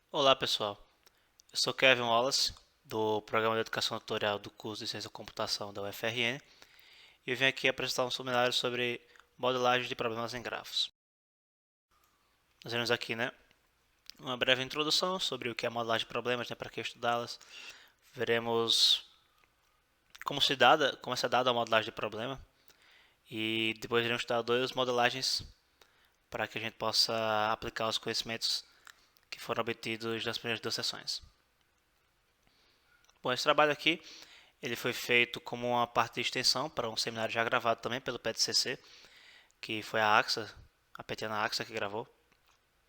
Olá pessoal, eu sou Kevin Wallace, do Programa de Educação Tutorial do curso de Ciência da Computação da UFRN e eu vim aqui apresentar um seminário sobre modelagem de problemas em grafos. Nós veremos aqui uma breve introdução sobre o que é modelagem de problemas, para que estudá-las. Veremos como é dada a modelagem de problema e depois iremos estudar duas modelagens para que a gente possa aplicar os conhecimentos que foram obtidos nas primeiras duas sessões. Bom, esse trabalho aqui ele foi feito como uma parte de extensão para um seminário já gravado também pelo PETCC, que foi a AXA, a Petiana AXA que gravou.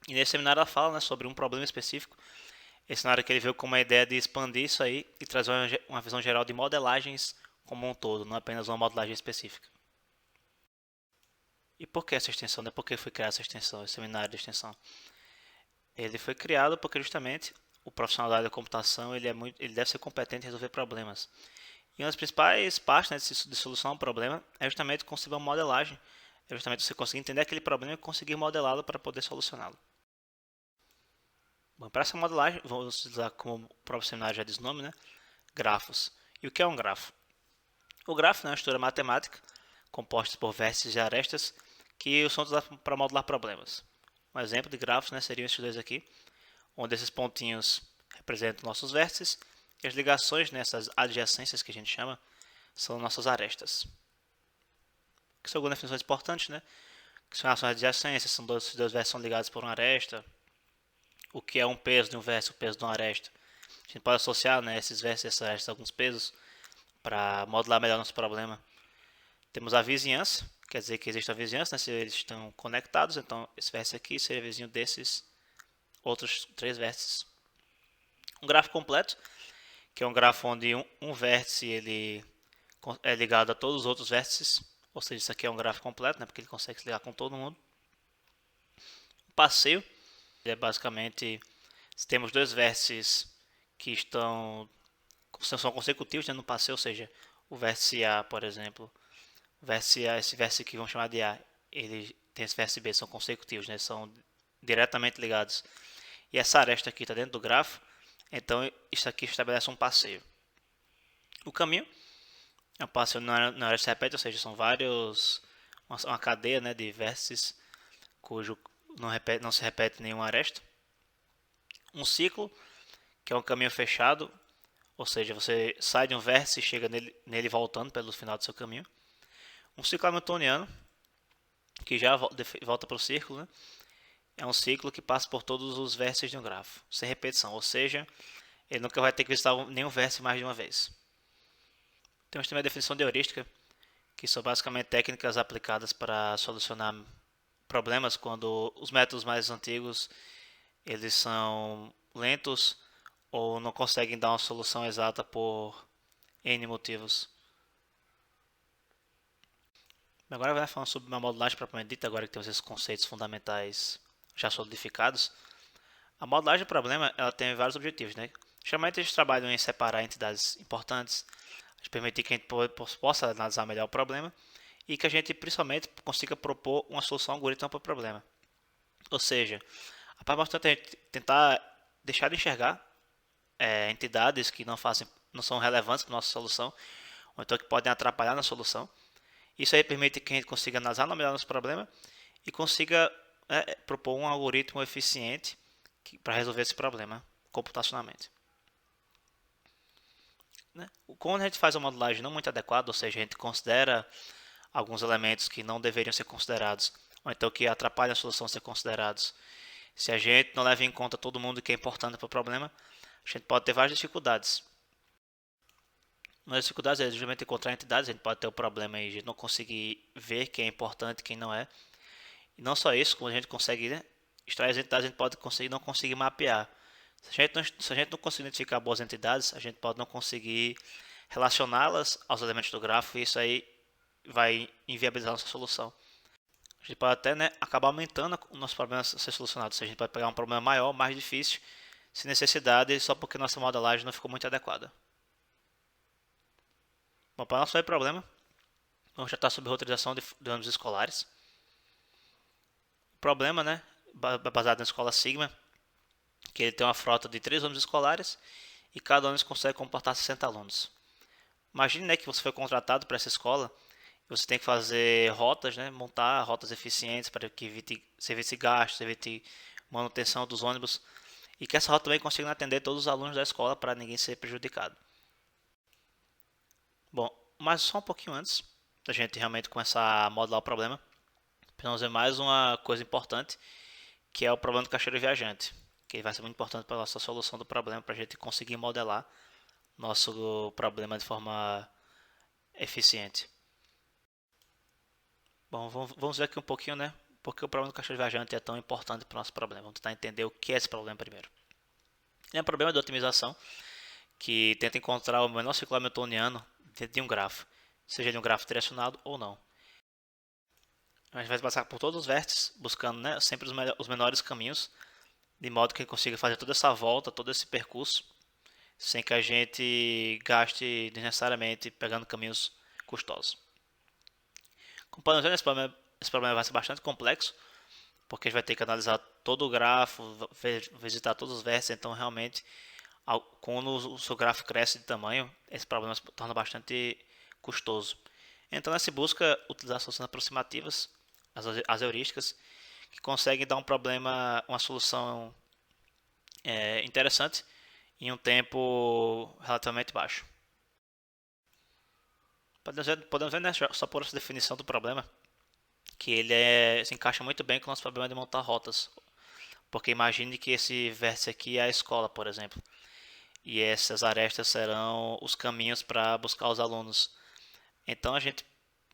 E nesse seminário ela fala sobre um problema específico. Esse seminário que ele veio com uma ideia de expandir isso aí e trazer uma visão geral de modelagens como um todo, não apenas uma modelagem específica. E por que essa extensão? Por que foi criada essa extensão, esse seminário de extensão? Ele foi criado porque justamente o profissional da área da computação ele deve ser competente em resolver problemas. E uma das principais partes de solução a um problema é justamente construir uma modelagem. É justamente você conseguir entender aquele problema e conseguir modelá-lo para poder solucioná-lo. Bom, para essa modelagem, vamos utilizar, como o próprio seminário já diz o nome, grafos. E o que é um grafo? O grafo é uma estrutura matemática composta por vértices e arestas que são usados para modelar problemas. Um exemplo de grafos seriam esses dois aqui, onde esses pontinhos representam nossos vértices e as ligações nessas adjacências que a gente chama são nossas arestas. Que são algumas definições importantes, que são relações adjacências, são dois vértices são ligados por uma aresta. O que é um peso de um vértice, o peso de uma aresta. A gente pode associar esses vértices e essas arestas a alguns pesos para modelar melhor nosso problema. Temos a vizinhança, quer dizer que existe a vizinhança, se eles estão conectados, então esse vértice aqui seria vizinho desses outros três vértices. Um grafo completo, que é um grafo onde um vértice ele é ligado a todos os outros vértices, ou seja, isso aqui é um grafo completo, porque ele consegue se ligar com todo mundo. Um passeio é basicamente se temos dois vértices que são consecutivos no passeio, ou seja, o vértice A, por exemplo, o vértice A, esse vértice que vamos chamar de A, ele tem esse vértice B, são consecutivos, são diretamente ligados. E essa aresta aqui está dentro do grafo, então isso aqui estabelece um passeio. O caminho é um passeio na área se repete, ou seja, são uma cadeia de vértices cujo não se repete nenhuma aresta. Um ciclo, que é um caminho fechado, ou seja, você sai de um vértice e chega nele voltando pelo final do seu caminho. Um ciclo hamiltoniano, que já volta para o círculo, é um ciclo que passa por todos os vértices de um grafo, sem repetição, ou seja, ele nunca vai ter que visitar nenhum vértice mais de uma vez. Temos também a definição de heurística, que são basicamente técnicas aplicadas para solucionar problemas quando os métodos mais antigos eles são lentos ou não conseguem dar uma solução exata por N motivos. Agora vai falando sobre uma modelagem propriamente dita, agora que temos esses conceitos fundamentais já solidificados. A modelagem do problema ela tem vários objetivos. Geralmente eles trabalham em separar entidades importantes, permitir que a gente possa analisar melhor o problema e que a gente principalmente consiga propor uma solução algorítmica para o problema. Ou seja, a parte importante é a gente tentar deixar de enxergar entidades que não são relevantes para a nossa solução, ou então que podem atrapalhar na solução. Isso aí permite que a gente consiga analisar melhor nosso problema e consiga propor um algoritmo eficiente para resolver esse problema computacionalmente. Quando a gente faz uma modelagem não muito adequada, ou seja, a gente considera alguns elementos que não deveriam ser considerados, ou então que atrapalham a solução ser considerados, se a gente não leva em conta todo mundo que é importante para o problema, a gente pode ter várias dificuldades. Uma das dificuldades é justamente encontrar entidades, a gente pode ter o problema de não conseguir ver quem é importante e quem não é. E não só isso, como a gente consegue extrair as entidades, a gente pode não conseguir mapear. Se a gente não conseguir identificar boas entidades, a gente pode não conseguir relacioná-las aos elementos do grafo e isso aí vai inviabilizar a nossa solução. A gente pode até acabar aumentando o nosso problema a ser solucionado. Se a gente pode pegar um problema maior, mais difícil, sem necessidade, só porque nossa modelagem não ficou muito adequada. Bom, para não resolver problema, vamos tratar sobre roteirização de ônibus escolares. O problema, baseado na escola Sigma, que ele tem uma frota de 3 ônibus escolares e cada ônibus consegue comportar 60 alunos. Imagine, né, que você foi contratado para essa escola e você tem que fazer rotas, né, montar rotas eficientes para que se evite gastos, evite manutenção dos ônibus e que essa rota também consiga atender todos os alunos da escola para ninguém ser prejudicado. Bom, mas só um pouquinho antes da gente realmente começar a modelar o problema, precisamos ver mais uma coisa importante, que é o problema do caixeiro viajante, que vai ser muito importante para a nossa solução do problema, para a gente conseguir modelar nosso problema de forma eficiente. Bom, vamos ver aqui um pouquinho, né? Porque o problema do caixeiro viajante é tão importante para o nosso problema. Vamos tentar entender o que é esse problema primeiro. Ele é um problema de otimização que tenta encontrar o menor ciclo hamiltoniano dentro de um grafo, seja de um grafo direcionado ou não. A gente vai passar por todos os vértices, buscando, né, sempre os menores caminhos, de modo que consiga fazer toda essa volta, todo esse percurso, sem que a gente gaste desnecessariamente pegando caminhos custosos. Como podemos ver, esse problema vai ser bastante complexo, porque a gente vai ter que analisar todo o grafo, visitar todos os vértices, então realmente, quando o seu grafo cresce de tamanho, esse problema se torna bastante custoso. Então, nessa busca, utilizar soluções aproximativas, as heurísticas, que conseguem dar um problema, uma solução interessante em um tempo relativamente baixo. Podemos ver, né, só por essa definição do problema, que ele se encaixa muito bem com o nosso problema de montar rotas. Porque imagine que esse vértice aqui é a escola, por exemplo. E essas arestas serão os caminhos para buscar os alunos. Então a gente,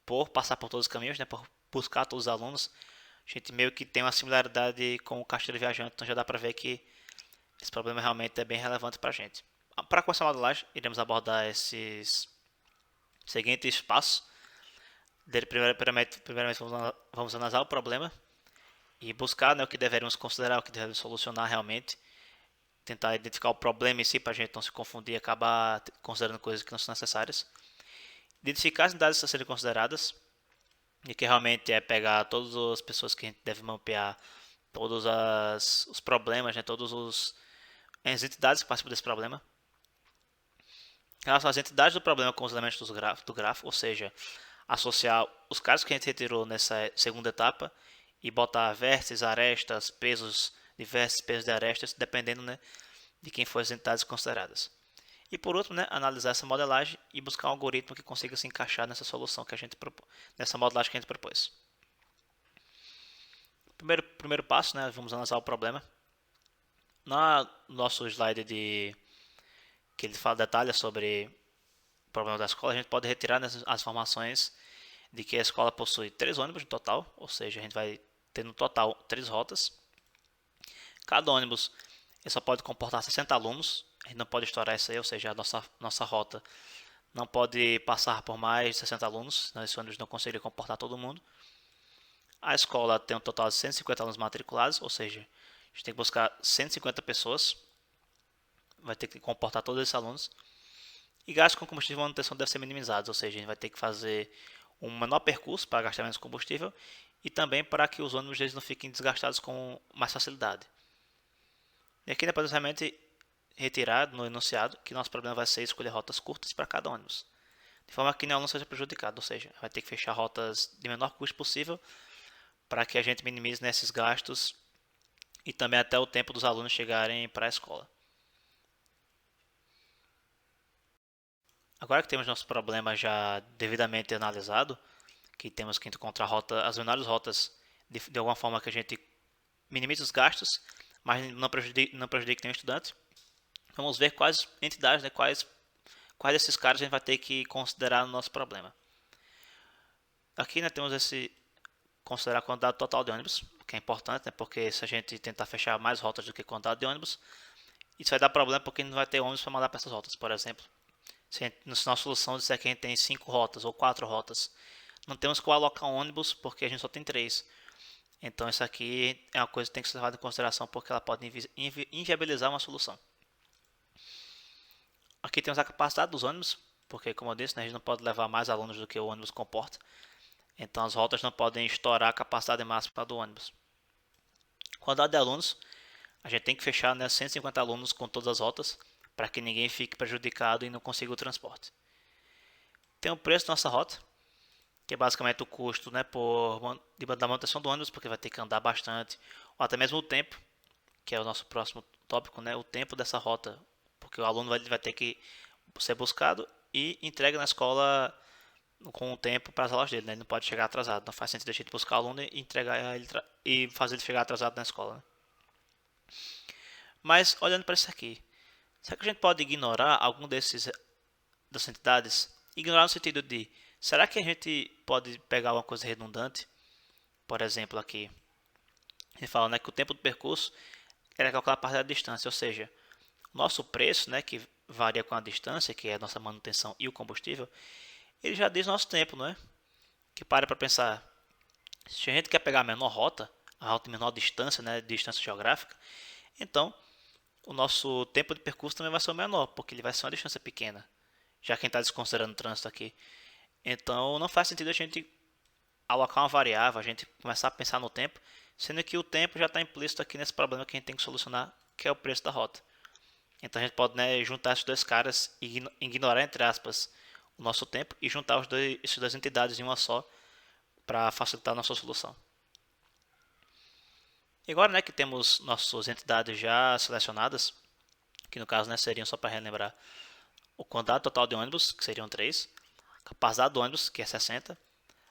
por passar por todos os caminhos, né, por buscar todos os alunos, a gente meio que tem uma similaridade com o caixeiro viajante. Então já dá para ver que esse problema realmente é bem relevante para a gente. Para começar a modelagem, iremos abordar esses seguintes passos. Primeiramente vamos analisar o problema e buscar, né, o que deveríamos considerar, o que devemos solucionar realmente. Tentar identificar o problema em si para a gente não se confundir e acabar considerando coisas que não são necessárias. Identificar as unidades a serem consideradas, e que realmente é pegar todas as pessoas que a gente deve mapear, todos os problemas, né, as entidades que participam desse problema. Em relação às entidades do problema com os elementos do grafo, ou seja, associar os casos que a gente retirou nessa segunda etapa e botar vértices, arestas, pesos de vértices, pesos de arestas, dependendo, né, de quem for as entidades consideradas. E por último, né, analisar essa modelagem e buscar um algoritmo que consiga se encaixar nessa solução que a gente nessa modelagem que a gente propôs. Primeiro passo, né, vamos analisar o problema. No nosso slide que ele fala detalhes sobre o problema da escola, a gente pode retirar as informações de que a escola possui 3 ônibus no total, ou seja, a gente vai ter no total 3 rotas. Cada ônibus só pode comportar 60 alunos, a gente não pode estourar isso aí, ou seja, a nossa rota não pode passar por mais de 60 alunos, senão esse ônibus não conseguiria comportar todo mundo. A escola tem um total de 150 alunos matriculados, ou seja, a gente tem que buscar 150 pessoas, vai ter que comportar todos esses alunos. E gastos com combustível e manutenção devem ser minimizados, ou seja, a gente vai ter que fazer um menor percurso para gastar menos combustível e também para que os ônibus eles não fiquem desgastados com mais facilidade. E aqui depois realmente retirar no enunciado que nosso problema vai ser escolher rotas curtas para cada ônibus, de forma que nenhum aluno seja prejudicado, ou seja, vai ter que fechar rotas de menor custo possível para que a gente minimize nesses gastos e também até o tempo dos alunos chegarem para a escola. Agora que temos nosso problema já devidamente analisado, que temos que encontrar as menores rotas de alguma forma que a gente minimize os gastos, mas não prejudique nenhum estudante, vamos ver quais entidades, né, quais desses caras a gente vai ter que considerar no nosso problema. Aqui, né, temos considerar a quantidade total de ônibus, que é importante, né, porque se a gente tentar fechar mais rotas do que a quantidade de ônibus, isso vai dar problema porque não vai ter ônibus para mandar para essas rotas. Por exemplo, se na solução disser que a gente tem 5 rotas ou 4 rotas, não temos como alocar um ônibus porque a gente só tem 3. Então isso aqui é uma coisa que tem que ser levada em consideração porque ela pode inviabilizar uma solução. Aqui temos a capacidade dos ônibus, porque como eu disse, né, a gente não pode levar mais alunos do que o ônibus comporta. Então as rotas não podem estourar a capacidade máxima do ônibus. Quantidade de alunos, a gente tem que fechar, né, 150 alunos com todas as rotas, para que ninguém fique prejudicado e não consiga o transporte. Tem o preço da nossa rota, que é basicamente o custo, né, da manutenção do ônibus, porque vai ter que andar bastante, ou até mesmo o tempo, que é o nosso próximo tópico, né, o tempo dessa rota, porque o aluno vai ter que ser buscado e entregue na escola com o tempo para as aulas dele, né? Ele não pode chegar atrasado. Não faz sentido a gente buscar o aluno e entregar ele e fazer ele chegar atrasado na escola, né? Mas olhando para isso aqui, será que a gente pode ignorar algum dessas entidades? Ignorar no sentido de, será que a gente pode pegar uma coisa redundante? Por exemplo, aqui, ele fala, né, que o tempo do percurso era calcular a partir da distância, ou seja, nosso preço, né, que varia com a distância, que é a nossa manutenção e o combustível, ele já diz nosso tempo, não é? Que para pensar, se a gente quer pegar a menor rota, a rota de menor distância, né, distância geográfica, então o nosso tempo de percurso também vai ser o menor, porque ele vai ser uma distância pequena, já quem está desconsiderando o trânsito aqui. Então não faz sentido a gente alocar uma variável, a gente começar a pensar no tempo, sendo que o tempo já está implícito aqui nesse problema que a gente tem que solucionar, que é o preço da rota. Então a gente pode, né, juntar esses dois caras e ignorar, entre aspas, o nosso tempo e juntar essas duas entidades em uma só para facilitar a nossa solução. E agora, né, que temos nossas entidades já selecionadas, que no caso, né, seriam, só para relembrar, o quantidade total de ônibus, que seriam 3, a capacidade do ônibus, que é 60,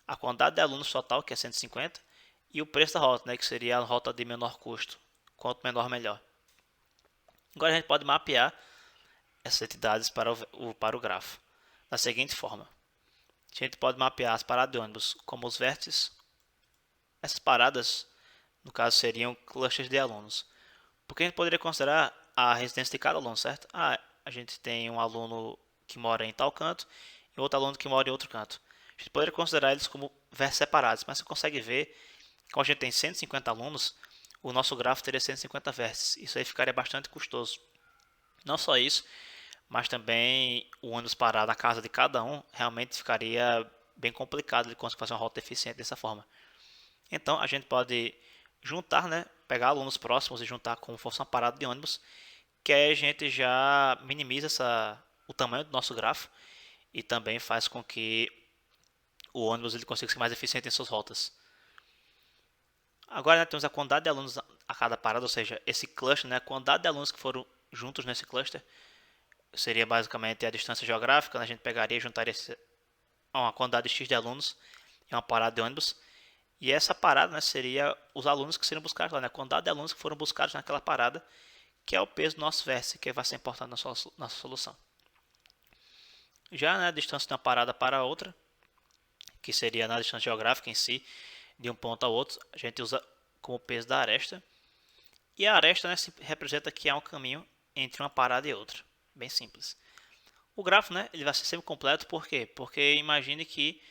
a quantidade de alunos total, que é 150, e o preço da rota, né, que seria a rota de menor custo. Quanto menor, melhor. Agora a gente pode mapear essas entidades para o grafo da seguinte forma. A gente pode mapear as paradas de ônibus como os vértices. Essas paradas, no caso, seriam clusters de alunos. Porque a gente poderia considerar a residência de cada aluno, certo? A gente tem um aluno que mora em tal canto e outro aluno que mora em outro canto. A gente poderia considerar eles como vértices separados, mas você consegue ver que, como a gente tem 150 alunos, o nosso grafo teria 150 vértices. Isso aí ficaria bastante custoso. Não só isso, mas também o ônibus parar na casa de cada um realmente ficaria bem complicado de conseguir fazer uma rota eficiente dessa forma. Então a gente pode juntar, né, pegar alunos próximos e juntar como fosse uma parada de ônibus, que aí a gente já minimiza o tamanho do nosso grafo e também faz com que o ônibus ele consiga ser mais eficiente em suas rotas. Agora, né, temos a quantidade de alunos a cada parada, ou seja, esse cluster, né, a quantidade de alunos que foram juntos nesse cluster, seria basicamente a distância geográfica, né, a gente pegaria e juntaria uma quantidade X de alunos em uma parada de ônibus. E essa parada, né, seria os alunos que seriam buscados lá, né, a quantidade de alunos que foram buscados naquela parada, que é o peso do nosso vértice, que vai ser importante na nossa solução. Já, né, a distância de uma parada para outra, que seria na distância geográfica em si, de um ponto ao outro, a gente usa como peso da aresta. E a aresta, né, representa que há um caminho entre uma parada e outra. Bem simples. O grafo, né, ele vai ser sempre completo, por quê? Porque imagine que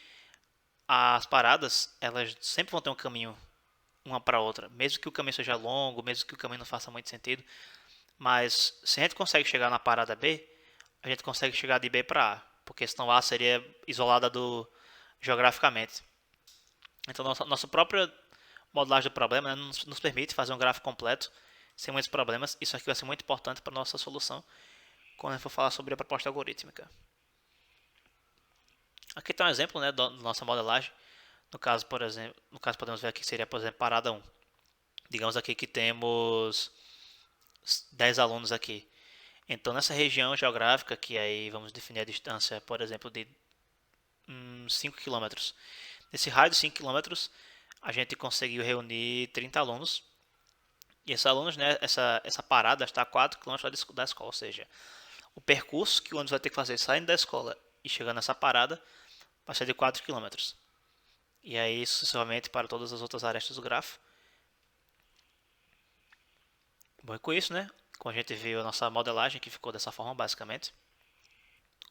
as paradas, elas sempre vão ter um caminho uma para outra, mesmo que o caminho seja longo, mesmo que o caminho não faça muito sentido, mas se a gente consegue chegar na parada B, a gente consegue chegar de B para A, porque senão A seria isolada geograficamente. Então nossa própria modelagem do problema, né, nos permite fazer um gráfico completo sem muitos problemas. Isso aqui vai ser muito importante para a nossa solução quando a gente for falar sobre a proposta algorítmica. Aqui está um exemplo, né, da nossa modelagem. No caso, por exemplo, podemos ver aqui seria, por exemplo, parada 1. Digamos aqui que temos 10 alunos aqui. Então, nessa região geográfica, que aí vamos definir a distância, por exemplo, de 5 km. Nesse raio de 5 km, a gente conseguiu reunir 30 alunos. E esses alunos, né, essa parada está a 4 km da escola, ou seja, o percurso que o ônibus vai ter que fazer saindo da escola e chegando nessa parada vai ser de 4 km. E aí, sucessivamente, para todas as outras arestas do grafo. Bom, e com isso, né, como a gente viu a nossa modelagem, que ficou dessa forma, basicamente,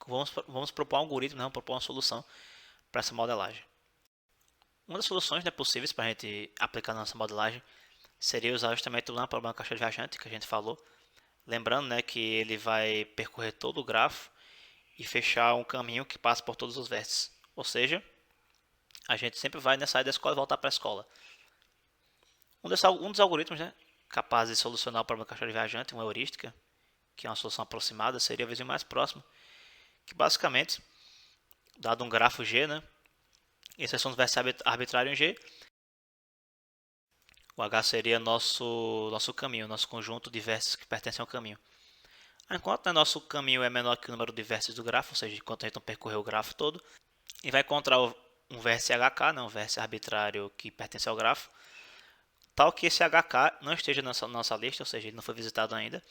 vamos propor um algoritmo, né, vamos propor uma solução para essa modelagem. Uma das soluções, né, possíveis para a gente aplicar na nossa modelagem seria usar justamente o problema caixa viajante, que a gente falou. Lembrando, né, que ele vai percorrer todo o grafo e fechar um caminho que passa por todos os vértices. Ou seja, a gente sempre vai, né, sair da escola e voltar para a escola. Um dos algoritmos, né, capaz de solucionar o problema do caixeiro viajante, uma heurística, que é uma solução aproximada, seria o vizinho mais próximo, que basicamente, dado um grafo G, né, inserção do vértice arbitrário em G, o H seria nosso caminho, nosso conjunto de vértices que pertencem ao caminho. Enquanto, né, nosso caminho é menor que o número de vértices do grafo, ou seja, enquanto a gente não percorreu o grafo todo, e vai encontrar um vértice HK, né, um vértice arbitrário que pertence ao grafo, tal que esse HK não esteja na nossa lista, ou seja, ele não foi visitado ainda,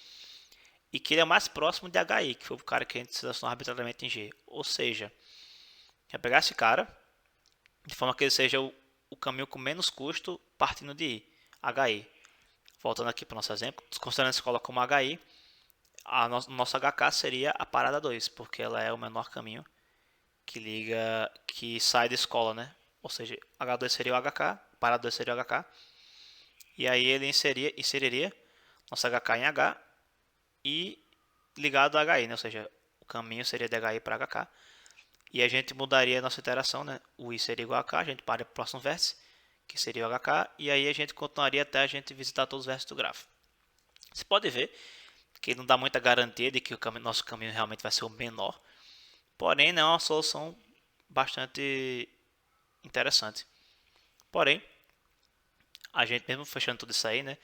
e que ele é mais próximo de HI, que foi o cara que a gente selecionou arbitrariamente em G. Ou seja, vai pegar esse cara, de forma que ele seja o caminho com menos custo partindo de I, HI. Voltando aqui para o nosso exemplo, considerando a escola como HI, nosso HK seria a parada 2, porque ela é o menor caminho que sai da escola, né? Ou seja, H2 seria o HK, parada 2 seria o HK, e aí ele inseriria nosso HK em H e ligado a HI, né? Ou seja, o caminho seria de HI para HK. E a gente mudaria a nossa interação, né? O I seria igual a K, a gente para o próximo vértice, que seria o HK, e aí a gente continuaria até a gente visitar todos os vértices do grafo. Você pode ver que não dá muita garantia de que nosso caminho realmente vai ser o menor, porém não é uma solução bastante interessante. Porém, a gente mesmo fechando tudo isso aí, né?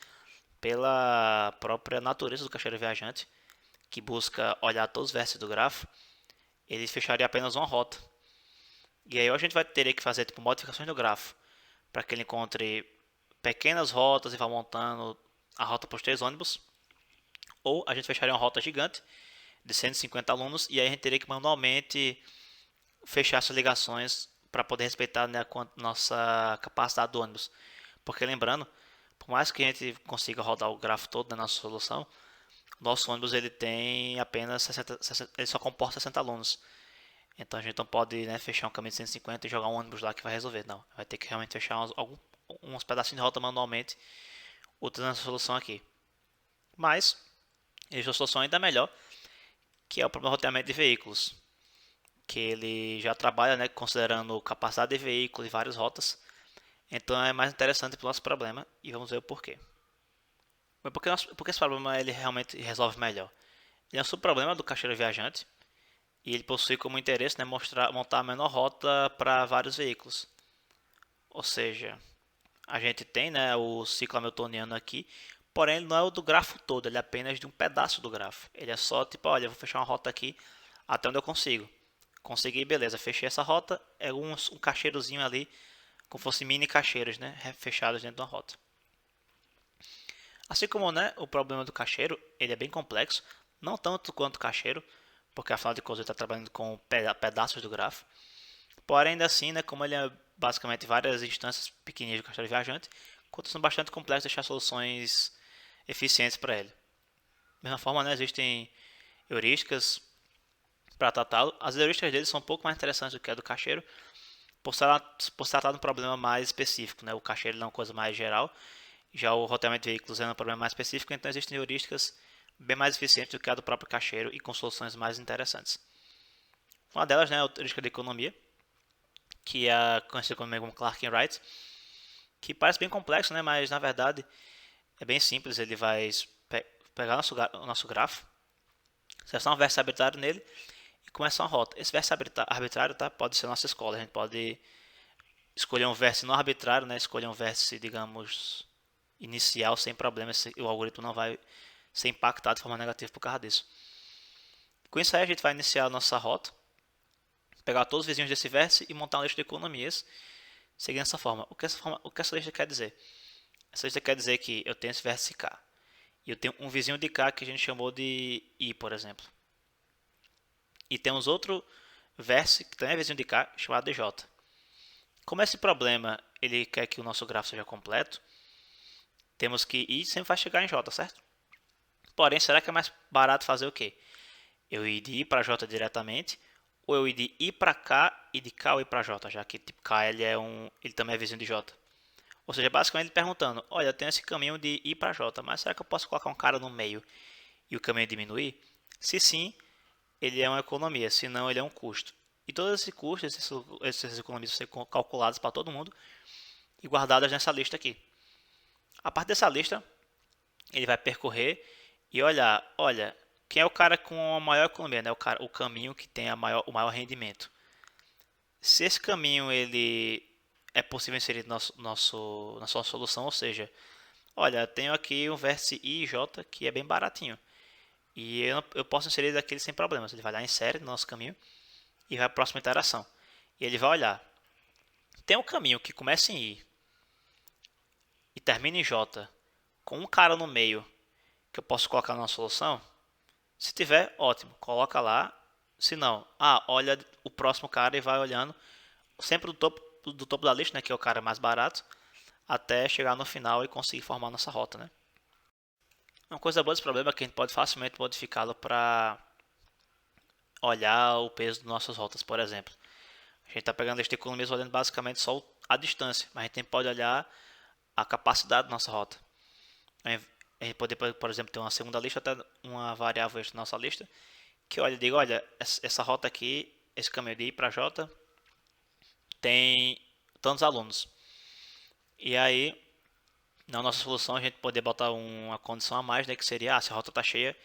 Pela própria natureza do caixeiro viajante, que busca olhar todos os vértices do grafo, ele fecharia apenas uma rota. E aí a gente vai ter que fazer tipo, modificações no grafo para que ele encontre pequenas rotas e vá montando a rota para os 3 ônibus. Ou a gente fecharia uma rota gigante de 150 alunos e aí a gente teria que manualmente fechar essas ligações para poder respeitar, né, a nossa capacidade do ônibus. Porque lembrando, por mais que a gente consiga rodar o grafo todo da nossa solução, nosso ônibus ele tem apenas 60, ele só comporta 60 alunos. Então a gente não pode, né, fechar um caminho de 150 e jogar um ônibus lá que vai resolver. Não, vai ter que realmente fechar uns pedacinhos de rota manualmente utilizando essa solução aqui. Mas existe uma solução ainda melhor, que é o problema de roteamento de veículos, que ele já trabalha, né, considerando capacidade de veículo e várias rotas. Então é mais interessante para o nosso problema e vamos ver o porquê. Mas porque esse problema ele realmente resolve melhor? Ele é um subproblema do caixeiro viajante e ele possui como interesse, né, montar a menor rota para vários veículos. Ou seja, a gente tem, né, o ciclo hamiltoniano aqui, porém ele não é o do grafo todo, ele é apenas de um pedaço do grafo. Ele é só tipo, olha, eu vou fechar uma rota aqui até onde eu consigo. Consegui, beleza, fechei essa rota, é um cacheirozinho ali, como fosse mini cacheiros, né, fechados dentro de uma rota. Assim como, né, o problema do cacheiro, ele é bem complexo, não tanto quanto o cacheiro, porque afinal de contas ele está trabalhando com pedaços do grafo. Porém, ainda assim, né, como ele é basicamente várias instâncias pequenininhas do castelo viajante, continua sendo bastante complexo deixar soluções eficientes para ele. Da mesma forma, né, existem heurísticas para tratá-lo. As heurísticas dele são um pouco mais interessantes do que a do cacheiro, por se tratar de um problema mais específico. Né? O cacheiro é uma coisa mais geral, já o roteamento de veículos é um problema mais específico, então existem heurísticas bem mais eficientes do que a do próprio cacheiro e com soluções mais interessantes. Uma delas, né, é a heurística de economia, que é conhecida como Clark and Wright, que parece bem complexo, né, mas na verdade é bem simples. Ele vai pegar o nosso grafo, selecionar um vértice arbitrário nele e começar uma rota. Esse vértice arbitrário, tá, pode ser nossa escola. A gente pode escolher um vértice não arbitrário, né, escolher um vértice, digamos, inicial sem problema. O algoritmo não vai ser impactado de forma negativa por causa disso. Com isso aí a gente vai iniciar a nossa rota, pegar todos os vizinhos desse vértice e montar uma lista de economias seguindo essa forma. O que essa lista quer dizer? Essa lista quer dizer que eu tenho esse vértice K e eu tenho um vizinho de K que a gente chamou de I, por exemplo. E temos outro vértice que também é vizinho de K chamado de J. Como esse problema ele quer que o nosso grafo seja completo, temos que I sempre vai chegar em J, certo? Porém, será que é mais barato fazer o quê? Eu ir de I para J diretamente, ou eu ir de I para K e de K eu ir para J, já que tipo, K ele também é vizinho de J. Ou seja, basicamente ele perguntando, olha, eu tenho esse caminho de I para J, mas será que eu posso colocar um cara no meio e o caminho diminuir? Se sim, ele é uma economia, se não, ele é um custo. E todos esses custos, essas economias vão ser calculadas para todo mundo e guardadas nessa lista aqui. A partir dessa lista, ele vai percorrer e olhar, olha, quem é o cara com a maior economia, né? O caminho que tem o maior rendimento. Se esse caminho ele é possível inserir na sua solução, ou seja, olha, tenho aqui um vértice I e J que é bem baratinho. E eu posso inserir daquele sem problemas. Ele vai lá, insere no nosso caminho e vai para a próxima interação. E ele vai olhar. Tem um caminho que começa em I e termina em J com um cara no meio que eu posso colocar na solução. Se tiver, ótimo, coloca lá. Se não, olha o próximo cara e vai olhando sempre do topo da lista, né, que é o cara mais barato, até chegar no final e conseguir formar nossa rota, né? Uma coisa boa desse problema é que a gente pode facilmente modificá-lo para olhar o peso de nossas rotas, por exemplo. A gente está pegando este economias olhando basicamente só a distância, mas a gente pode olhar a capacidade da nossa rota. A gente pode, por exemplo, ter uma segunda lista, até uma variável extra na nossa lista, que olha e diga, olha, essa rota aqui, esse caminho de I para J, tem tantos alunos. E aí, na nossa solução, a gente poder botar uma condição a mais, né, que seria, se a rota está cheia,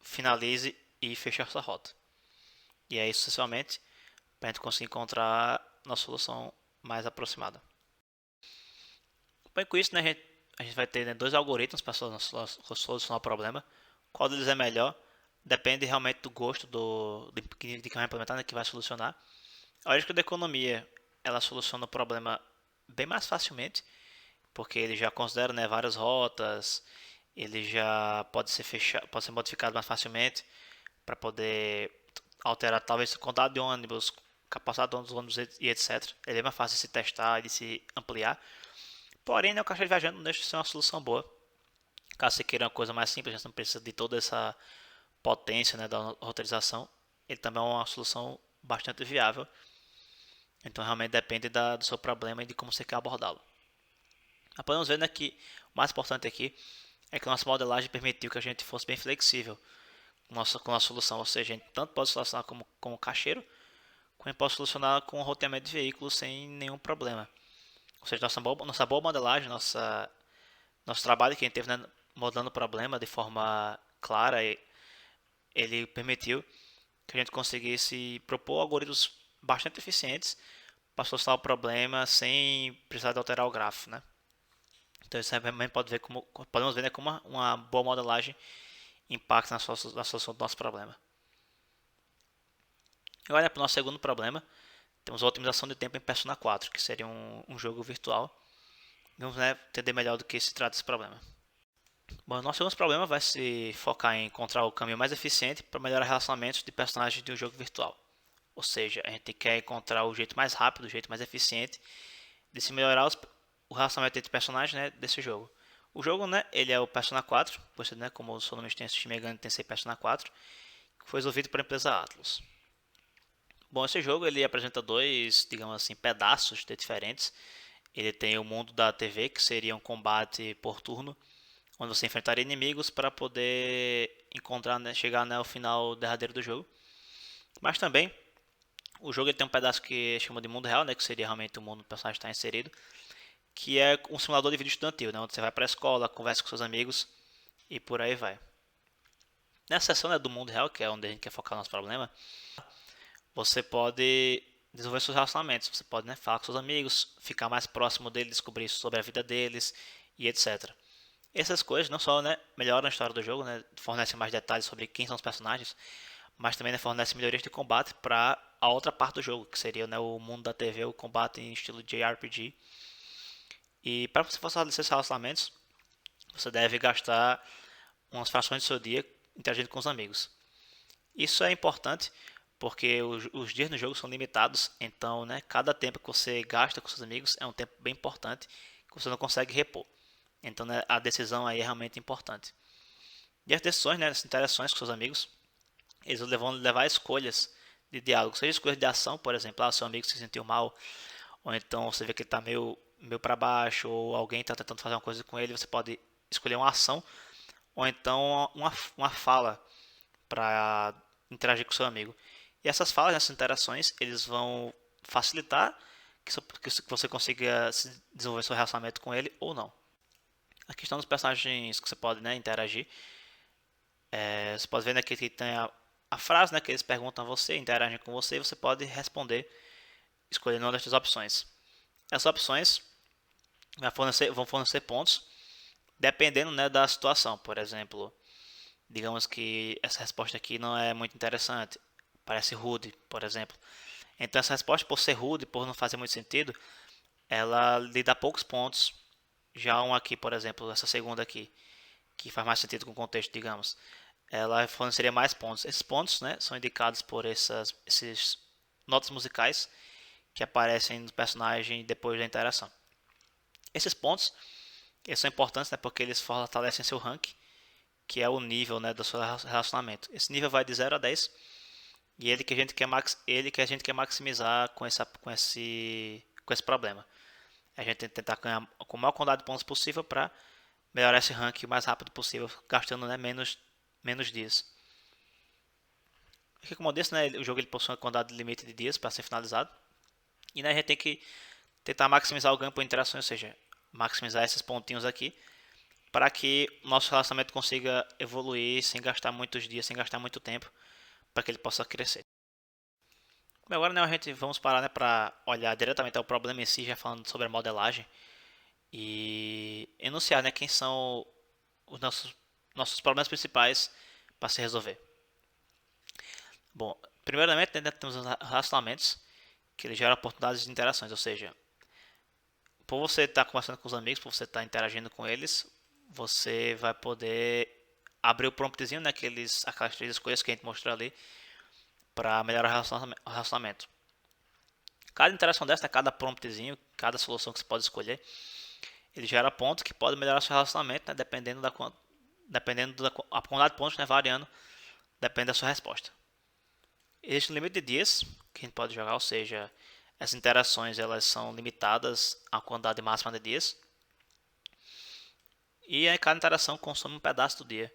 finalize e feche essa rota. E aí, sucessivamente, para a gente conseguir encontrar nossa solução mais aproximada. Bem, com isso, né, a gente vai ter, né, dois algoritmos para solucionar o problema. Qual deles é melhor? Depende realmente do gosto de quem vai implementar, né, que vai solucionar. A lógica da economia, ela soluciona o problema bem mais facilmente, porque ele já considera, né, várias rotas, ele já pode ser modificado mais facilmente para poder alterar talvez o quantidade de ônibus, capacidade dos ônibus e etc. Ele é mais fácil de se testar e de se ampliar. Porém, né, o caixa de viajante não deixa de ser uma solução boa. Caso você queira uma coisa mais simples, você não precisa de toda essa potência, né, da roteirização. Ele também é uma solução bastante viável. Então realmente depende do seu problema e de como você quer abordá-lo. Mas podemos ver, né, que o mais importante aqui é que a nossa modelagem permitiu que a gente fosse bem flexível com a solução. Ou seja, a gente tanto pode solucionar como caixeiro, como pode solucionar com o roteamento de veículos sem nenhum problema. Ou seja, nossa boa modelagem, nosso trabalho que a gente teve, né, modelando o problema de forma clara, ele permitiu que a gente conseguisse propor algoritmos bastante eficientes para solucionar o problema sem precisar de alterar o gráfico, né? Então isso também podemos ver, né, como uma boa modelagem impacta na solução do nosso problema. Agora, para o nosso segundo problema, temos a otimização de tempo em Persona 4, que seria um jogo virtual. Vamos, né, entender melhor do que se trata esse problema. Bom, o nosso segundo problema vai se focar em encontrar o caminho mais eficiente para melhorar relacionamentos de personagens de um jogo virtual. Ou seja, a gente quer encontrar o jeito mais rápido, o jeito mais eficiente de se melhorar o relacionamento entre personagens, né, desse jogo. O jogo, né, ele é o Persona 4, você, né, como o seu nome tem Shin Megami Tensei Persona 4, que foi desenvolvido pela empresa Atlus. Bom, esse jogo ele apresenta dois, digamos assim, pedaços diferentes. Ele tem o mundo da TV, que seria um combate por turno, onde você enfrentaria inimigos para poder encontrar, né, chegar, né, ao final derradeiro do jogo. Mas também o jogo ele tem um pedaço que chama de mundo real, né, que seria realmente o mundo onde o personagem está inserido, que é um simulador de vida estudantil, né, onde você vai para a escola, conversa com seus amigos e por aí vai. Nessa seção, né, do mundo real, que é onde a gente quer focar no nosso problema, você pode desenvolver seus relacionamentos. Você pode, né, falar com seus amigos, ficar mais próximo deles, descobrir sobre a vida deles e etc. Essas coisas não só, né, melhoram a história do jogo, né, fornecem mais detalhes sobre quem são os personagens, mas também, né, fornecem melhorias de combate para a outra parte do jogo, que seria, né, o mundo da TV, o combate em estilo JRPG. E para você fortalecer esses relacionamentos, você deve gastar umas frações do seu dia interagindo com os amigos. Isso é importante porque os dias no jogo são limitados, então, né, cada tempo que você gasta com seus amigos é um tempo bem importante que você não consegue repor. Então, né, a decisão aí é realmente importante. E as decisões, né, as interações com seus amigos, eles vão levar a escolhas de diálogo, seja escolhas de ação, por exemplo, seu amigo se sentiu mal, ou então você vê que ele está meio para baixo, ou alguém está tentando fazer uma coisa com ele, você pode escolher uma ação, ou então uma fala para interagir com seu amigo. E essas falas, essas interações, eles vão facilitar que você consiga desenvolver seu relacionamento com ele ou não. A questão dos personagens que você pode, né, interagir. Você pode ver, né, que tem a frase, né, que eles perguntam a você, interagem com você, e você pode responder escolhendo uma dessas opções. Essas opções vão fornecer pontos dependendo, né, da situação. Por exemplo, digamos que essa resposta aqui não é muito interessante, parece rude, por exemplo. Então essa resposta, por ser rude, por não fazer muito sentido, ela lhe dá poucos pontos. Já um aqui, por exemplo, essa segunda aqui, que faz mais sentido com o contexto, digamos, ela forneceria mais pontos. Esses pontos, né, são indicados por esses notas musicais que aparecem no personagem depois da interação. Esses pontos eles são importantes, né, porque eles fortalecem seu rank, que é o nível, né, do seu relacionamento. Esse nível vai de 0 a 10 e ele que a gente quer maximizar com esse problema. A gente tem que tentar ganhar com a maior quantidade de pontos possível para melhorar esse rank o mais rápido possível, gastando, né, menos dias. Aqui, como eu disse, né, o jogo ele possui uma quantidade limite de dias para ser finalizado. E, né, a gente tem que tentar maximizar o ganho por interação, ou seja, maximizar esses pontinhos aqui para que o nosso relacionamento consiga evoluir sem gastar muitos dias, sem gastar muito tempo, para que ele possa crescer. Bem, agora, né, a gente vamos parar, né, para olhar diretamente ao problema em si, já falando sobre a modelagem e enunciar, né, quem são os nossos problemas principais para se resolver. Bom, primeiramente, né, temos os relacionamentos, que ele gera oportunidades de interações, ou seja, por você estar conversando com os amigos, por você estar interagindo com eles, você vai poder abrir o promptzinho, né, aquelas três escolhas que a gente mostrou ali, para melhorar o relacionamento. Cada interação dessa, cada promptzinho, cada solução que você pode escolher, ele gera pontos que podem melhorar seu relacionamento, né, dependendo da a quantidade de pontos, né, variando, depende da sua resposta. Existe um limite de dias que a gente pode jogar, ou seja, essas interações elas são limitadas à quantidade máxima de dias. E aí cada interação consome um pedaço do dia.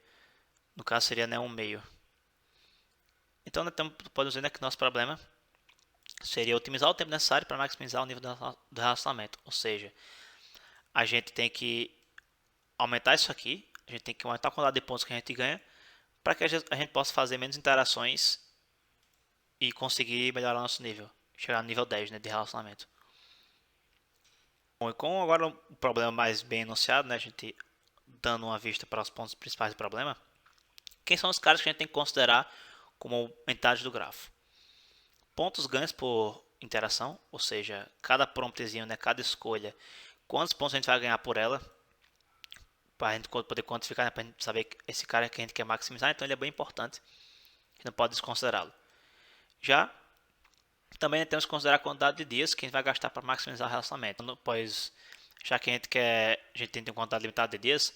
No caso seria, né, um meio. Então, né, pode dizer, né, que nosso problema seria otimizar o tempo necessário para maximizar o nível do relacionamento. Ou seja, a gente tem que aumentar isso aqui, a gente tem que aumentar a quantidade de pontos que a gente ganha para que a gente possa fazer menos interações e conseguir melhorar nosso nível, chegar no nível 10, né, de relacionamento. Bom, e com agora o problema mais bem enunciado, né, a gente dando uma vista para os pontos principais do problema, quem são os caras que a gente tem que considerar como metade do grafo? Pontos ganhos por interação, ou seja, cada promptzinho, né, cada escolha, quantos pontos a gente vai ganhar por ela, para a gente poder quantificar, né, para a gente saber que esse cara que a gente quer maximizar, então ele é bem importante, a gente não pode desconsiderá-lo. Já também temos que considerar a quantidade de dias que a gente vai gastar para maximizar o relacionamento, pois já que a gente tem uma quantidade limitada de dias,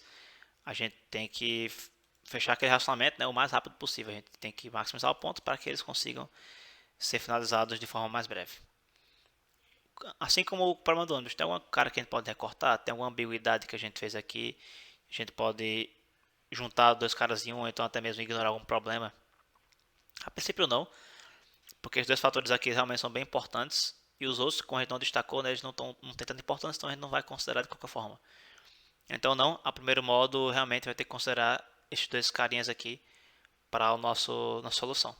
a gente tem que fechar aquele relacionamento, né, o mais rápido possível. A gente tem que maximizar o ponto para que eles consigam ser finalizados de forma mais breve. Assim como o problema do ônibus, tem alguma cara que a gente pode recortar, tem alguma ambiguidade que a gente fez aqui, a gente pode juntar dois caras em um, ou então até mesmo ignorar algum problema. A princípio não, porque os dois fatores aqui realmente são bem importantes e os outros, como a gente não destacou, né, eles não têm tanta importância, então a gente não vai considerar de qualquer forma. Então não, a primeiro modo realmente vai ter que considerar esses dois carinhas aqui para a nossa solução.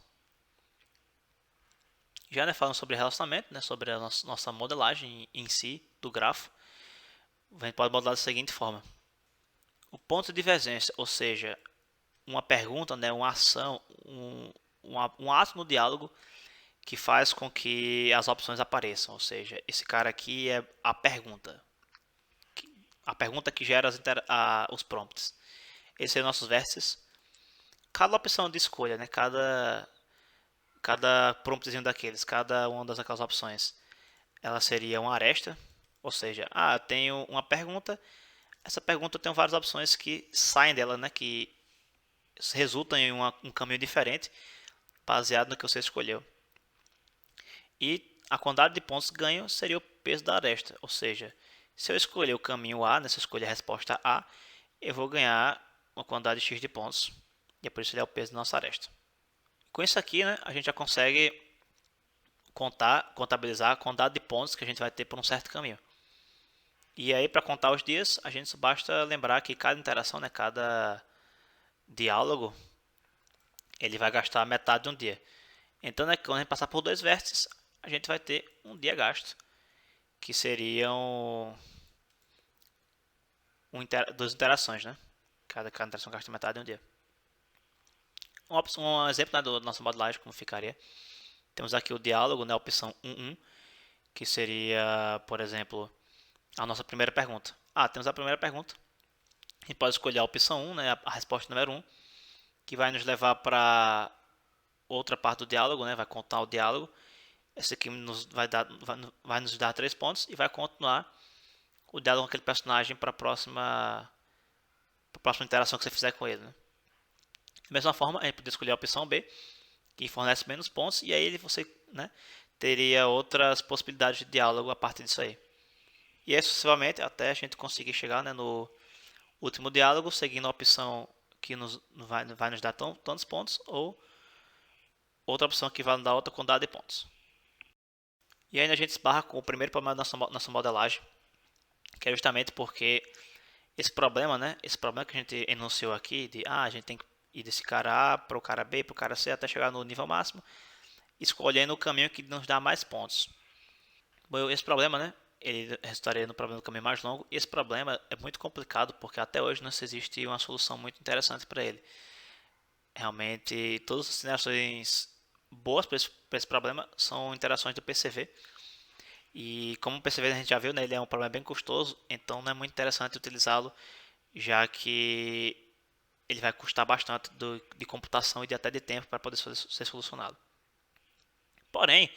Já, né, falando sobre relacionamento, né, sobre a nossa modelagem em si do grafo, a gente pode modelar da seguinte forma. O ponto de divergência, ou seja, uma pergunta, né, uma ação, um ato no diálogo que faz com que as opções apareçam, ou seja, esse cara aqui é a pergunta que gera os prompts. Esses são nossos vértices. Cada opção de escolha, né, cada promptzinho daqueles, cada uma daquelas opções, ela seria uma aresta, ou seja, eu tenho uma pergunta, essa pergunta tem várias opções que saem dela, né, que resultam em um caminho diferente, baseado no que você escolheu. E a quantidade de pontos ganho seria o peso da aresta, ou seja, se eu escolher o caminho A, se eu escolher a resposta A, eu vou ganhar uma quantidade X de pontos, e é por isso que ele é o peso da nossa aresta. Com isso aqui, né, a gente já consegue contabilizar a quantidade de pontos que a gente vai ter por um certo caminho. E aí, para contar os dias, a gente só basta lembrar que cada interação, né, cada diálogo, ele vai gastar metade de um dia. Então, né, quando a gente passar por dois vértices, a gente vai ter um dia gasto, que seriam duas interações, né? Cada interação gasta metade de um dia. Um exemplo, né, do nosso modelagem, como ficaria. Temos aqui o diálogo, né, opção 1.1, que seria, por exemplo, a nossa primeira pergunta. Temos a primeira pergunta. A gente pode escolher a opção 1, né, a resposta número 1, que vai nos levar para outra parte do diálogo, né, vai contar o diálogo. Esse aqui vai nos dar 3 pontos e vai continuar o diálogo com aquele personagem para a próxima interação que você fizer com ele. Né? Da mesma forma, a gente poderia escolher a opção B, que fornece menos pontos, e aí você, né, teria outras possibilidades de diálogo a partir disso aí. E aí, sucessivamente, até a gente conseguir chegar, né, no último diálogo, seguindo a opção que vai nos dar tantos pontos, ou outra opção que vai nos dar outra quantidade de pontos. E aí a gente esbarra com o primeiro problema da nossa modelagem, que é justamente porque esse problema, né, esse problema que a gente enunciou aqui, de a gente tem que ir desse cara A para o cara B, para o cara C, até chegar no nível máximo, escolhendo o caminho que nos dá mais pontos. Bom, esse problema, né, ele resultaria no problema do caminho mais longo. E esse problema é muito complicado porque até hoje não existe uma solução muito interessante para ele. Realmente, todas as interações boas para esse problema são interações do PCV. E como o PCV a gente já viu, né, ele é um problema bem custoso, então não é muito interessante utilizá-lo, já que ele vai custar bastante de computação e até de tempo para poder ser solucionado. Porém,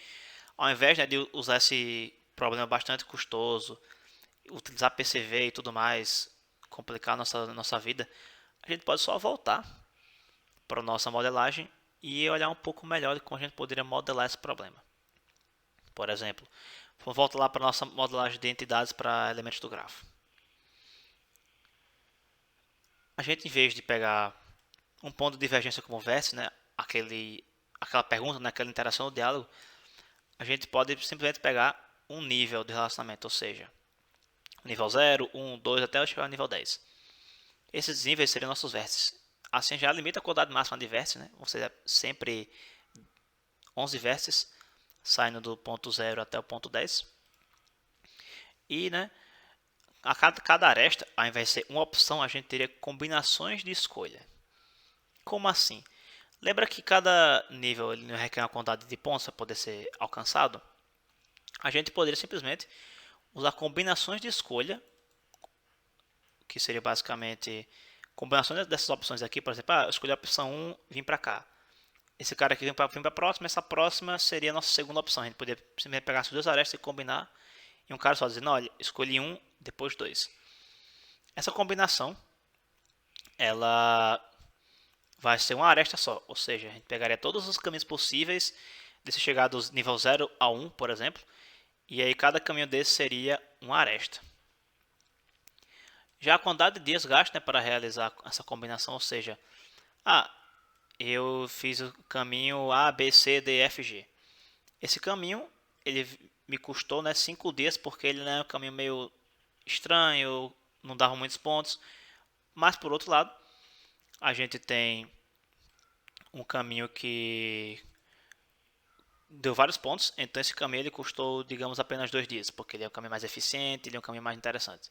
ao invés, né, de usar esse problema bastante custoso, utilizar PCV e tudo mais, complicar a nossa vida, a gente pode só voltar para a nossa modelagem e olhar um pouco melhor de como a gente poderia modelar esse problema. Por exemplo, vamos voltar lá para a nossa modelagem de entidades para elementos do grafo. A gente, em vez de pegar um ponto de divergência como vértice, né, aquela pergunta, né, aquela interação do diálogo, a gente pode simplesmente pegar um nível de relacionamento, ou seja, nível 0, 1, 2 até chegar ao nível 10. Esses níveis seriam nossos vértices. Assim já limita a quantidade máxima de vértices, né? Ou seja, sempre 11 vértices, saindo do ponto 0 até o ponto 10. E, né, a cada aresta, ao invés de ser uma opção, a gente teria combinações de escolha. Como assim? Lembra que cada nível ele requer uma quantidade de pontos para poder ser alcançado? A gente poderia simplesmente usar combinações de escolha, que seria basicamente combinações dessas opções aqui. Por exemplo, eu escolhi a opção 1, vim para cá. Esse cara aqui vem para a próxima, essa próxima seria a nossa segunda opção. A gente poderia simplesmente pegar essas duas arestas e combinar em um cara só, dizendo, olha, escolhi um, depois dois. Essa combinação, ela vai ser uma aresta só, ou seja, a gente pegaria todos os caminhos possíveis de se chegar do nível 0 a 1, por exemplo, e aí cada caminho desse seria uma aresta. Já a quantidade de dias gasto, né, para realizar essa combinação, ou seja, eu fiz o caminho A, B, C, D, F, G. Esse caminho ele me custou, né, 5 dias porque ele é um caminho meio estranho, não dava muitos pontos. Mas por outro lado, a gente tem um caminho que deu vários pontos, então esse caminho ele custou, digamos, apenas 2 dias, porque ele é um caminho mais eficiente, ele é um caminho mais interessante.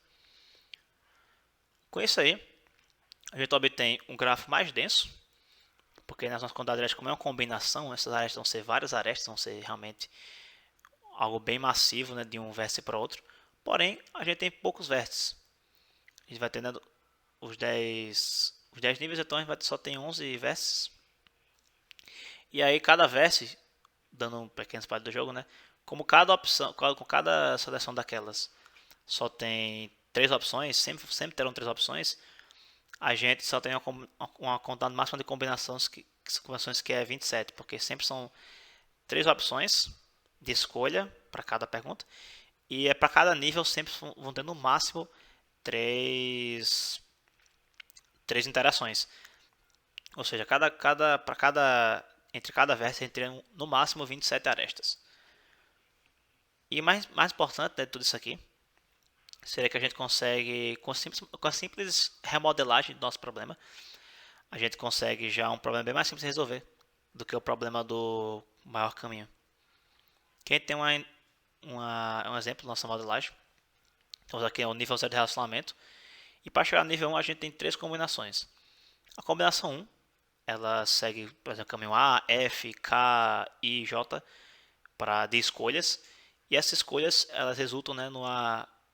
Com isso aí, a gente obtém um grafo mais denso, porque nas nossas quantidades de arestas, como é uma combinação, essas arestas vão ser várias arestas, vão ser realmente algo bem massivo, né, de um vértice para outro. Porém, a gente tem poucos vértices. A gente vai tendo os 10 níveis, então a gente só tem 11 vértices. E aí cada vértice, dando um pequeno spoiler do jogo, né? Como cada opção, com cada seleção daquelas só tem 3 opções, sempre terão 3 opções, a gente só tem uma quantidade máxima de combinações que é 27, porque sempre são 3 opções de escolha para cada pergunta. E é para cada nível sempre vão ter no máximo 3 interações. Ou seja, entre cada vértice a gente tem no máximo 27 arestas. E mais importante de tudo isso aqui seria que a gente consegue, com a simples remodelagem do nosso problema, a gente consegue já um problema bem mais simples de resolver do que o problema do maior caminho. Aqui a gente tem um exemplo da nossa modelagem. Então aqui é o nível 0 de relacionamento. E para chegar no nível 1 a gente tem três combinações. A combinação 1, ela segue, por exemplo, caminho A, F, K, I, J de escolhas. E essas escolhas elas resultam, né,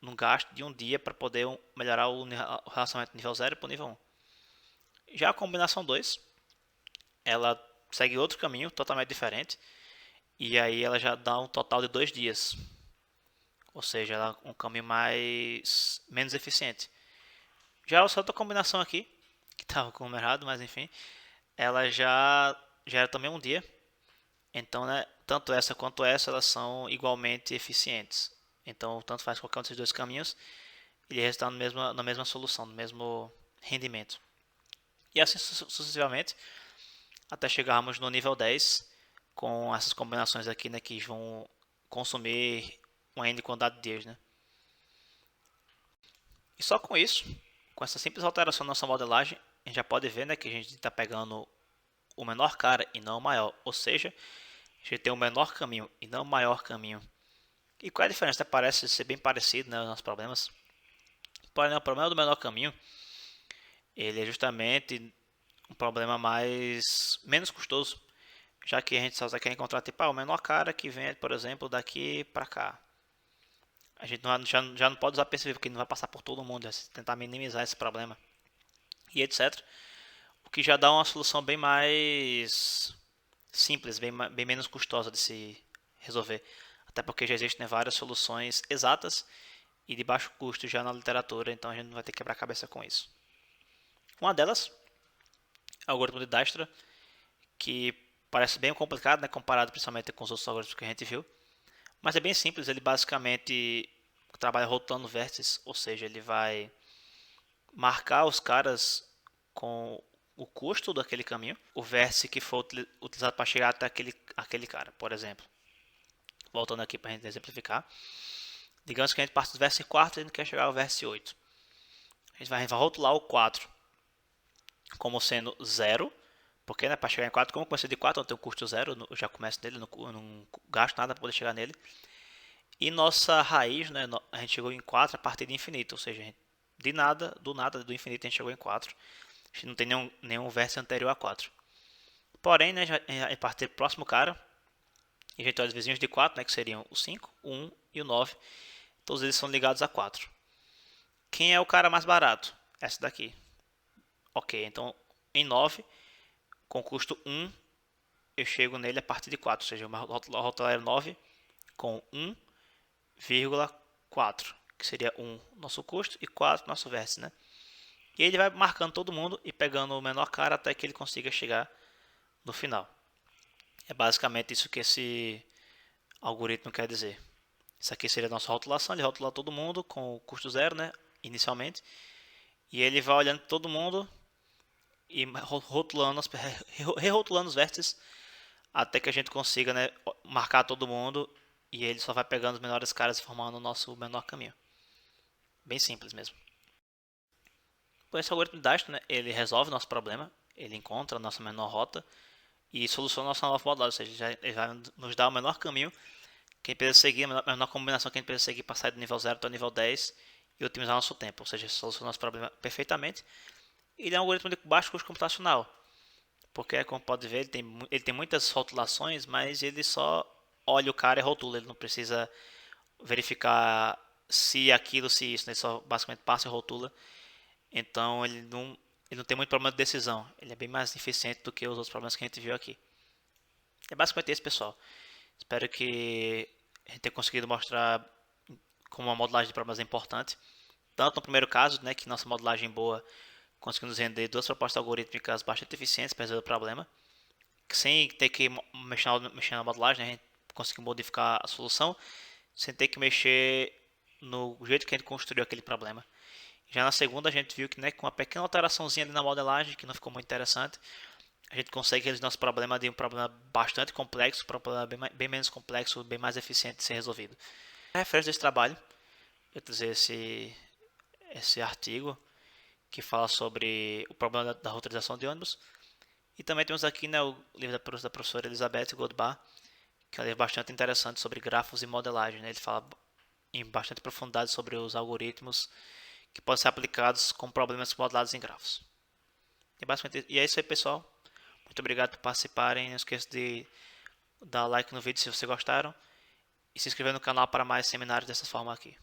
num gasto de um dia para poder melhorar o relacionamento do nível 0 para o nível 1. Já a combinação 2, ela segue outro caminho totalmente diferente. E aí ela já dá um total de 2 dias. Ou seja, ela é um caminho menos eficiente. Já essa outra combinação aqui, que estava com o número errado, mas enfim, ela já gera também um dia. Então, né, tanto essa quanto essa, elas são igualmente eficientes. Então, tanto faz qualquer um desses dois caminhos, ele resulta na mesma solução, no mesmo rendimento. E assim sucessivamente, até chegarmos no nível 10, com essas combinações aqui, né, que vão consumir uma N quantidade de dias, né. E só com isso, com essa simples alteração na nossa modelagem, a gente já pode ver, né, que a gente está pegando o menor cara e não o maior. Ou seja, a gente tem o menor caminho e não o maior caminho. E qual é a diferença? Parece ser bem parecido, né, os nossos problemas. Porém, o problema do menor caminho, ele é justamente um problema menos custoso, já que a gente só quer encontrar tipo, o menor cara que vem, por exemplo, daqui para cá. A gente já não pode usar perceber, porque não vai passar por todo mundo, é tentar minimizar esse problema e etc. O que já dá uma solução bem mais simples, bem menos custosa de se resolver. Até porque já existem, né, várias soluções exatas e de baixo custo já na literatura, então a gente não vai ter que quebrar a cabeça com isso. Uma delas é o algoritmo de Dijkstra, que parece bem complicado, né, comparado principalmente com os outros algoritmos que a gente viu, mas é bem simples. Ele basicamente trabalha rotando vértices, ou seja, ele vai marcar os caras com o custo daquele caminho, o vértice que for utilizado para chegar até aquele cara, por exemplo. Voltando aqui para a gente exemplificar. Digamos que a gente parte do vértice 4 e a gente quer chegar ao vértice 8. A gente vai rotular o 4 como sendo 0, porque, né, para chegar em 4, como eu comecei de 4, eu tenho um custo 0, eu já começo nele, eu não gasto nada para poder chegar nele. E nossa raiz, né, a gente chegou em 4 a partir de infinito, ou seja, do nada, do infinito a gente chegou em 4. A gente não tem nenhum vértice anterior a 4. Porém, né, a partir do próximo cara, a gente olha os vizinhos de 4, né, que seriam o 5, o 1 e o 9. Todos eles são ligados a 4. Quem é o cara mais barato? Essa daqui. Ok, então em 9, com custo 1, eu chego nele a partir de 4. Ou seja, eu rotular 9 com 1,4, que seria 1 nosso custo e 4 nosso vértice, né? E ele vai marcando todo mundo e pegando o menor cara até que ele consiga chegar no final. É basicamente isso que esse algoritmo quer dizer. Isso aqui seria a nossa rotulação, ele rotula todo mundo com o custo 0, né, inicialmente. E ele vai olhando todo mundo e rerotulando os vértices até que a gente consiga, né, marcar todo mundo, e ele só vai pegando os menores caras e formando o nosso menor caminho. Bem simples mesmo. Com esse algoritmo de Dijkstra, né, ele resolve o nosso problema, ele encontra a nossa menor rota e soluciona a nossa nova modelagem, ou seja, ele vai nos dar o menor caminho que a gente precisa seguir, a menor combinação que a gente precisa seguir para sair do nível 0 até o nível 10 e otimizar nosso tempo, ou seja, soluciona o nosso problema perfeitamente. Ele é um algoritmo de baixo custo computacional, porque, como pode ver, ele tem muitas rotulações, mas ele só olha o cara e rotula, ele não precisa verificar se aquilo, se isso, né? Ele só basicamente passa e rotula. Então ele não tem muito problema de decisão, ele é bem mais eficiente do que os outros problemas que a gente viu aqui. É basicamente isso, pessoal. Espero que a gente tenha conseguido mostrar como uma modelagem de problemas é importante. Tanto no primeiro caso, né, que nossa modelagem boa conseguiu nos render duas propostas algorítmicas bastante eficientes para resolver o problema, sem ter que mexer na modelagem, né, a gente conseguiu modificar a solução, sem ter que mexer no jeito que a gente construiu aquele problema. Já na segunda a gente viu que, né, com uma pequena alteraçãozinha ali na modelagem, que não ficou muito interessante, a gente consegue resolver nosso problema de um problema bastante complexo para um problema bem menos complexo, bem mais eficiente de ser resolvido. A referência desse trabalho eu trazer esse artigo que fala sobre o problema da roteirização de ônibus. E também temos aqui, né, o livro da professora Elizabeth Goldbar, que é um livro bastante interessante sobre grafos e modelagem, né? Ele fala em bastante profundidade sobre os algoritmos que podem ser aplicados com problemas modelados em grafos. E é isso aí, pessoal. Muito obrigado por participarem. Não esqueça de dar like no vídeo se vocês gostaram e se inscrever no canal para mais seminários dessa forma aqui.